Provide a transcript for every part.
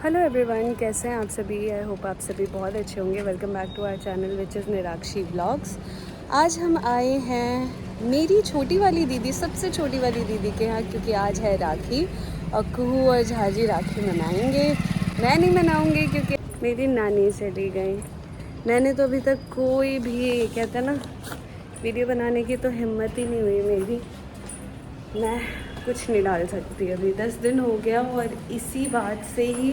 Hello everyone, कैसे हैं आप सभी। आई होप आप सभी बहुत अच्छे होंगे। Welcome back to our channel which is Nirakshi vlogs. आज हम आए हैं मेरी छोटी वाली दीदी, सबसे छोटी वाली दीदी के यहाँ, क्योंकि आज है राखी और कुहू और झाजी राखी मनाएंगे। मैं नहीं मनाऊंगी क्योंकि मेरी नानी चली गई। मैंने तो अभी तक कोई भी कहते हैं ना वीडियो बनाने की तो हिम्मत ही नहीं हुई मेरी। मैं कुछ नहीं डाल सकती। अभी 10 दिन हो गया और इसी बात से ही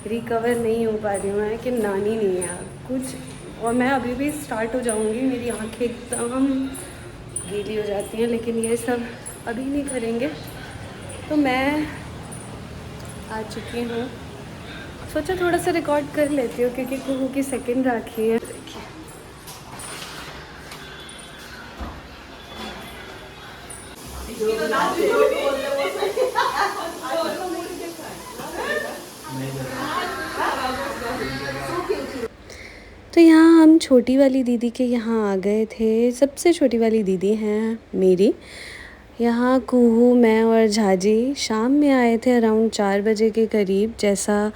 रिकवर नहीं हो पा रही हूँ मैं कि नानी नहीं है कुछ। और मैं अभी भी स्टार्ट हो जाऊँगी, मेरी आंखें एकदम गीली हो जाती हैं, लेकिन ये सब अभी नहीं करेंगे। तो मैं आ चुकी हूँ, सोचा थोड़ा सा रिकॉर्ड कर लेती हूँ क्योंकि कुहू की सेकंड राखी है। देखिए तो यहाँ हम छोटी वाली दीदी के यहाँ आ गए थे। सबसे छोटी वाली दीदी हैं मेरी। यहाँ कुहू, मैं और झाजी शाम में आए थे अराउंड 4 बजे के करीब। जैसा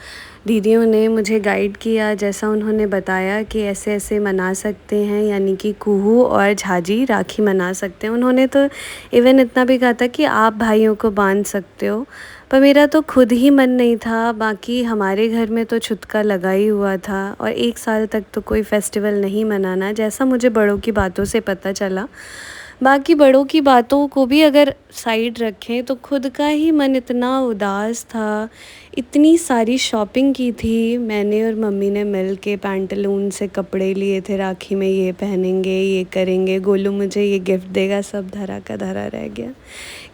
दीदियों ने मुझे गाइड किया, जैसा उन्होंने बताया कि ऐसे ऐसे मना सकते हैं, यानी कि कुहू और झाजी राखी मना सकते हैं। उन्होंने तो इवन इतना भी कहा था कि आप भाइयों को बांध सकते हो, पर मेरा तो खुद ही मन नहीं था। बाकी हमारे घर में तो छुतका लगा ही हुआ था और 1 साल तक तो कोई फेस्टिवल नहीं मनाना, जैसा मुझे बड़ों की बातों से पता चला। बाकी बड़ों की बातों को भी अगर साइड रखें तो खुद का ही मन इतना उदास था। इतनी सारी शॉपिंग की थी मैंने और मम्मी ने मिल के। पैंटलून से कपड़े लिए थे, राखी में ये पहनेंगे, ये करेंगे, गोलू मुझे ये गिफ्ट देगा, सब धरा का धरा रह गया।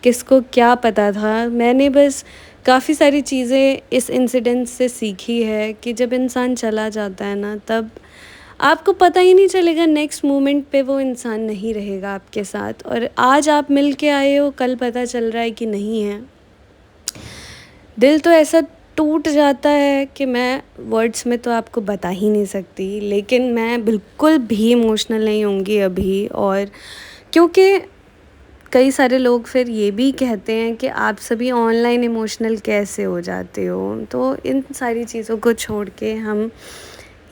किसको क्या पता था। मैंने बस काफ़ी सारी चीज़ें इस इंसिडेंट से सीखी है कि जब इंसान चला जाता है ना, तब आपको पता ही नहीं चलेगा नेक्स्ट मोमेंट पे वो इंसान नहीं रहेगा आपके साथ। और आज आप मिल के आए हो, कल पता चल रहा है कि नहीं है। दिल तो ऐसा टूट जाता है कि मैं वर्ड्स में तो आपको बता ही नहीं सकती। लेकिन मैं बिल्कुल भी इमोशनल नहीं होंगी अभी। और क्योंकि कई सारे लोग फिर ये भी कहते हैं कि आप सभी ऑनलाइन इमोशनल कैसे हो जाते हो। तो इन सारी चीज़ों को छोड़ के हम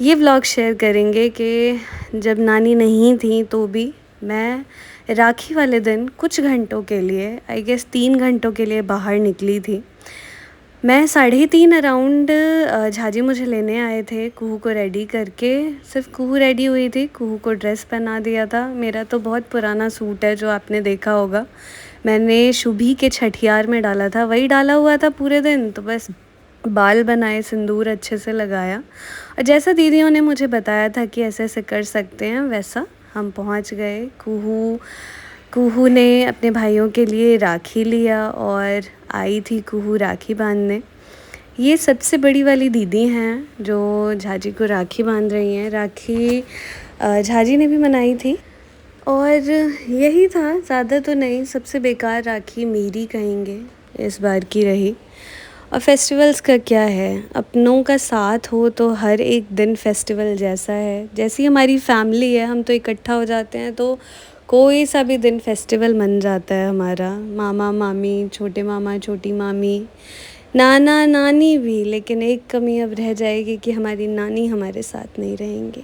ये व्लॉग शेयर करेंगे कि जब नानी नहीं थी तो भी मैं राखी वाले दिन कुछ घंटों के लिए, आई गेस 3 घंटों के लिए बाहर निकली थी। मैं 3:30 अराउंड झाजी मुझे लेने आए थे कुहू को रेडी करके। सिर्फ कुहू रेडी हुई थी, कुहू को ड्रेस पहना दिया था। मेरा तो बहुत पुराना सूट है जो आपने देखा होगा, मैंने शुभी के छठियार में डाला था, वही डाला हुआ था पूरे दिन। तो बस बाल बनाए, सिंदूर अच्छे से लगाया और जैसा दीदियों ने मुझे बताया था कि ऐसे ऐसे कर सकते हैं, वैसा हम पहुंच गए। कुहू ने अपने भाइयों के लिए राखी लिया और आई थी कुहू राखी बांधने। ये सबसे बड़ी वाली दीदी हैं जो झाजी को राखी बांध रही हैं। राखी झाजी ने भी मनाई थी और यही था, ज़्यादा तो नहीं। सबसे बेकार राखी मेरी कहेंगे इस बार की रही। और फेस्टिवल्स का क्या है, अपनों का साथ हो तो हर एक दिन फेस्टिवल जैसा है। जैसी हमारी फैमिली है, हम तो इकट्ठा हो जाते हैं तो कोई सा भी दिन फेस्टिवल बन जाता है हमारा। मामा मामी, छोटे मामा छोटी मामी, नाना नानी भी। लेकिन एक कमी अब रह जाएगी कि हमारी नानी हमारे साथ नहीं रहेंगी।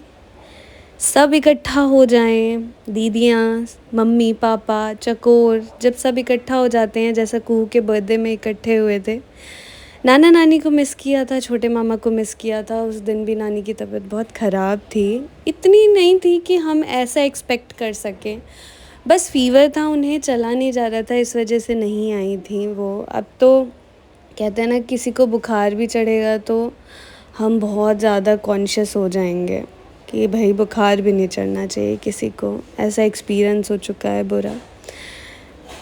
सब इकट्ठा हो जाएं, दीदियाँ, मम्मी पापा, चकोर, जब सब इकट्ठा हो जाते हैं, जैसा कुहू के बर्थडे में इकट्ठे हुए थे। नाना नानी को मिस किया था, छोटे मामा को मिस किया था। उस दिन भी नानी की तबीयत बहुत ख़राब थी, इतनी नहीं थी कि हम ऐसा एक्सपेक्ट कर सकें। बस फीवर था, उन्हें चला नहीं जा रहा था, इस वजह से नहीं आई थी वो। अब तो कहते हैं ना, किसी को बुखार भी चढ़ेगा तो हम बहुत ज़्यादा कॉन्शियस हो जाएंगे कि भाई बुखार भी नहीं चढ़ना चाहिए किसी को। ऐसा एक्सपीरियंस हो चुका है बुरा।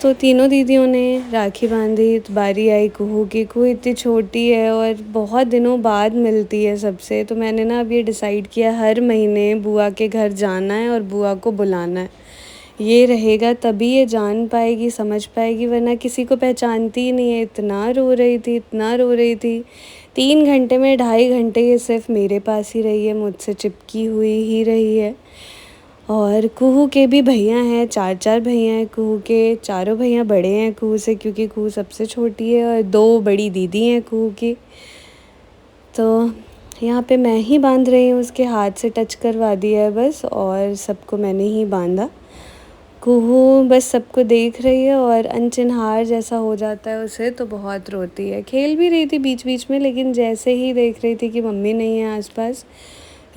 तो तीनों दीदियों ने राखी बांधी तो बारी आई कुहू की। कुहू इतनी छोटी है और बहुत दिनों बाद मिलती है सबसे। तो मैंने ना अब ये डिसाइड किया, हर महीने बुआ के घर जाना है और बुआ को बुलाना है। ये रहेगा तभी ये जान पाएगी, समझ पाएगी, वरना किसी को पहचानती ही नहीं है। इतना रो रही थी, इतना रो रही थी। 3 घंटे में 2.5 घंटे ये सिर्फ मेरे पास ही रही है, मुझसे चिपकी हुई ही रही है। और कुहू के भी भैया हैं, 4 भैया हैं कुहू के। चारों भैया बड़े हैं कुहू से, क्योंकि कुहू सबसे छोटी है, और 2 बड़ी दीदी हैं कुहू की। तो यहाँ पे मैं ही बांध रही हूँ, उसके हाथ से टच करवा दिया है बस, और सबको मैंने ही बांधा। कुहू बस सबको देख रही है और अनचिन्हार जैसा हो जाता है उसे, तो बहुत रोती है। खेल भी रही थी बीच बीच में, लेकिन जैसे ही देख रही थी कि मम्मी नहीं है आसपास,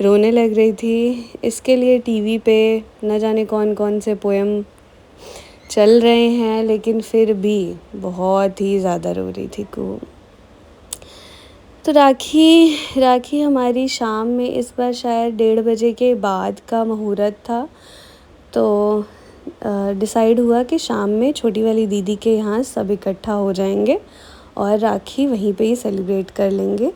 रोने लग रही थी। इसके लिए टीवी पे न जाने कौन कौन से पोएम चल रहे हैं, लेकिन फिर भी बहुत ही ज़्यादा रो रही थी कुहू। तो राखी हमारी शाम में इस बार शायद 1:30 बजे के बाद का मुहूर्त था, तो डिसाइड हुआ कि शाम में छोटी वाली दीदी के यहाँ सब इकट्ठा हो जाएंगे और राखी वहीं पे ही सेलिब्रेट कर लेंगे।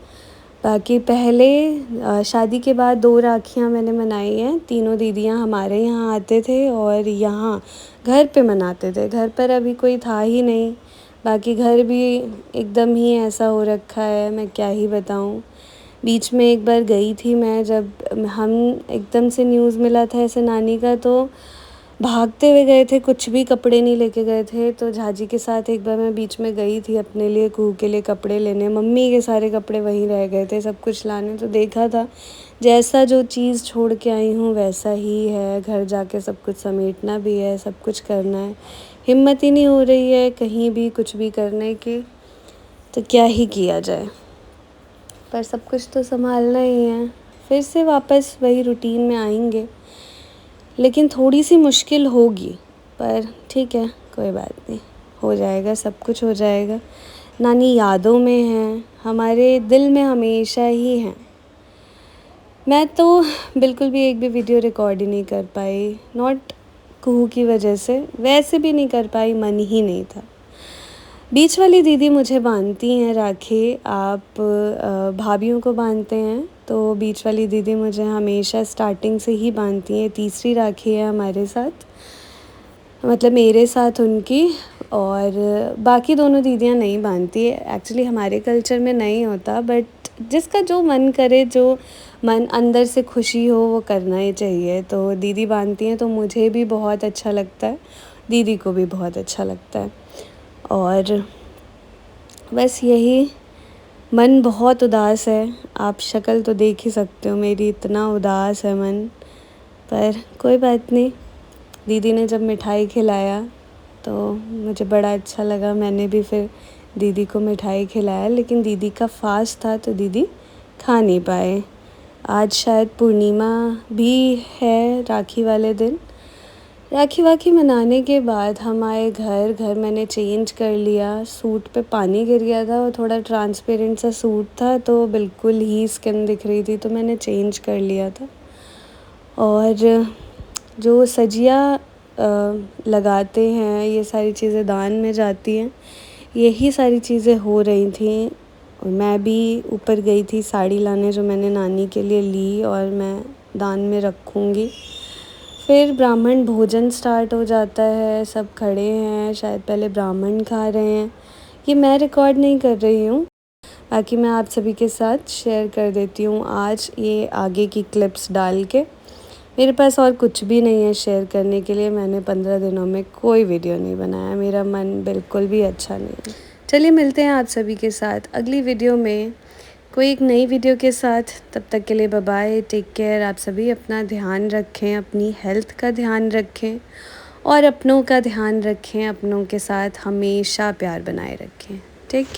बाकी पहले शादी के बाद 2 राखियाँ मैंने मनाई हैं। तीनों दीदियाँ हमारे यहाँ आते थे और यहाँ घर पे मनाते थे। घर पर अभी कोई था ही नहीं, बाकी घर भी एकदम ही ऐसा हो रखा है, मैं क्या ही बताऊँ। बीच में एक बार गई थी मैं, जब हम एकदम से न्यूज़ मिला था ऐसे नानी का, तो भागते हुए गए थे, कुछ भी कपड़े नहीं लेके गए थे। तो झाजी के साथ एक बार मैं बीच में गई थी अपने लिए, कुहू के लिए कपड़े लेने। मम्मी के सारे कपड़े वहीं रह गए थे, सब कुछ लाने। तो देखा था जैसा जो चीज़ छोड़ के आई हूँ वैसा ही है। घर जाके सब कुछ समेटना भी है, सब कुछ करना है। हिम्मत ही नहीं हो रही है कहीं भी कुछ भी करने की, तो क्या ही किया जाए। पर सब कुछ तो संभालना ही है। फिर से वापस वही रूटीन में आएंगे, लेकिन थोड़ी सी मुश्किल होगी, पर ठीक है, कोई बात नहीं, हो जाएगा, सब कुछ हो जाएगा। नानी यादों में हैं, हमारे दिल में हमेशा ही हैं। मैं तो बिल्कुल भी एक भी वीडियो रिकॉर्ड ही नहीं कर पाई, नॉट कुहू की वजह से, वैसे भी नहीं कर पाई, मन ही नहीं था। बीच वाली दीदी मुझे बांधती हैं राखी, आप भाभीयों को बांधते हैं, तो बीच वाली दीदी मुझे हमेशा स्टार्टिंग से ही बांधती हैं। तीसरी राखी है हमारे साथ, मतलब मेरे साथ उनकी, और बाकी दोनों दीदियां नहीं बांधती है। एक्चुअली हमारे कल्चर में नहीं होता, बट जिसका जो मन करे, जो मन अंदर से खुशी हो, वो करना ही चाहिए। तो दीदी बांधती हैं तो मुझे भी बहुत अच्छा लगता है, दीदी को भी बहुत अच्छा लगता है। और बस यही, मन बहुत उदास है, आप शक्ल तो देख ही सकते हो मेरी, इतना उदास है मन। पर कोई बात नहीं, दीदी ने जब मिठाई खिलाया तो मुझे बड़ा अच्छा लगा। मैंने भी फिर दीदी को मिठाई खिलाया, लेकिन दीदी का फास्ट था तो दीदी खा नहीं पाए। आज शायद पूर्णिमा भी है राखी वाले दिन। राखी वाखी मनाने के बाद हम आए घर मैंने चेंज कर लिया। सूट पे पानी गिर गया था और थोड़ा ट्रांसपेरेंट सा सूट था, तो बिल्कुल ही स्किन दिख रही थी, तो मैंने चेंज कर लिया था। और जो सजिया लगाते हैं, ये सारी चीज़ें दान में जाती हैं, यही सारी चीज़ें हो रही थी। और मैं भी ऊपर गई थी साड़ी लाने, जो मैंने नानी के लिए ली, और मैं दान में रखूँगी। फिर ब्राह्मण भोजन स्टार्ट हो जाता है, सब खड़े हैं, शायद पहले ब्राह्मण खा रहे हैं। ये मैं रिकॉर्ड नहीं कर रही हूँ, बाकी मैं आप सभी के साथ शेयर कर देती हूँ आज ये आगे की क्लिप्स डाल के। मेरे पास और कुछ भी नहीं है शेयर करने के लिए। मैंने 15 दिनों में कोई वीडियो नहीं बनाया, मेरा मन बिल्कुल भी अच्छा नहीं है। चलिए मिलते हैं आप सभी के साथ अगली वीडियो में, कोई एक नई वीडियो के साथ। तब तक के लिए बाय बाय, टेक केयर। आप सभी अपना ध्यान रखें, अपनी हेल्थ का ध्यान रखें और अपनों का ध्यान रखें। अपनों के साथ हमेशा प्यार बनाए रखें। Take care.